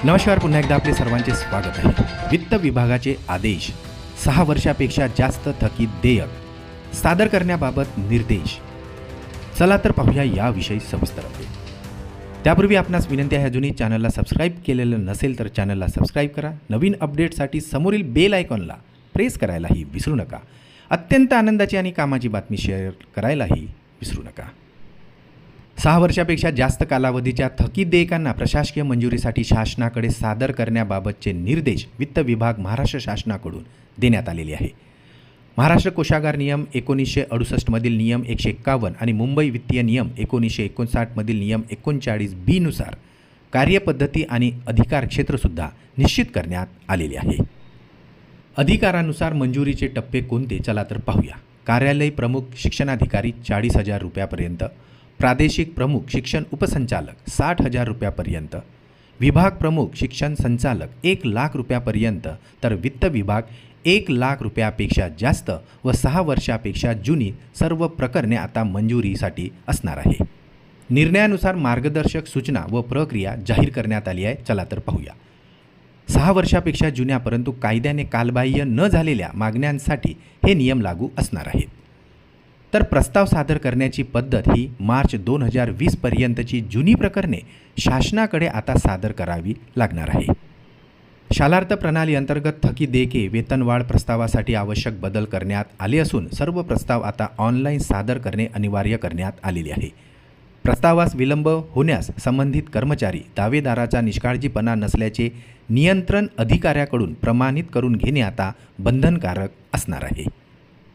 नमस्कार, पुन्हा एकदा आपले सर्वांचे स्वागत आहे. वित्त विभागाचे आदेश, 6 वर्षापेक्षा जास्त थकीत देयक सादर करण्याबाबत निर्देश. चला तर पाहूया याविषयी सविस्तर अपडेट. त्यापूर्वी आपणास विनंती आहे, अजूनही चॅनलला सबस्क्राईब केलेलं नसेल तर चॅनलला सबस्क्राईब करा. नवीन अपडेटसाठी समोरील बेल आयकॉनला प्रेस करायलाही विसरू नका. अत्यंत आनंदाची आणि कामाची बातमी शेअर करायलाही विसरू नका. 6 वर्षापेक्षा जास्त कालावधीच्या थकीत देयकांना प्रशासकीय मंजुरीसाठी शासनाकडे सादर करण्याबाबतचे निर्देश वित्त विभाग महाराष्ट्र शासनाकडून देण्यात आलेले आहे. महाराष्ट्र कोषागार नियम 1968 मधील नियम 151 आणि मुंबई वित्तीय नियम 1959 मधील नियम 39B नुसार कार्यपद्धती आणि अधिकार क्षेत्रसुद्धा निश्चित करण्यात आलेले आहे. अधिकारानुसार मंजुरीचे टप्पे कोणते, चला तर पाहूया. कार्यालय प्रमुख शिक्षणाधिकारी 40,000 रुपयापर्यंत, प्रादेशिक प्रमुख शिक्षण उपसंचालक 60,000 रुपयापर्यंत, विभाग प्रमुख शिक्षण संचालक 1,00,000 रुपयापर्यंत, तर वित्त विभाग 1,00,000 रुपयापेक्षा जास्त व 6 वर्षापेक्षा जुनी सर्व प्रकरणे आता मंजुरीसाठी असणार आहे. निर्णयानुसार मार्गदर्शक सूचना व प्रक्रिया जाहीर करण्यात आली आहे. चला तर पाहूया. 6 वर्षापेक्षा जुन्या परंतु कायद्याने कालबाह्य न झालेल्या मागण्यांसाठी हे नियम लागू असणार आहेत. तर प्रस्ताव सादर करण्याची पद्धत ही मार्च 2020 पर्यंतची जुनी प्रकरणे शासनाकडे आता सादर करावी लागणार आहे. शालार्थ प्रणाली अंतर्गत थकीत देयके वेतनवाढ प्रस्तावासाठी आवश्यक बदल करण्यात आले असून सर्व प्रस्ताव आता ऑनलाईन सादर करणे अनिवार्य करण्यात आलेले आहे. प्रस्तावास विलंब होण्यास संबंधित कर्मचारी दावेदाराचा निष्काळजीपणा नसल्याचे नियंत्रण अधिकाऱ्याकडून प्रमाणित करून घेणे आता बंधनकारक असणार आहे.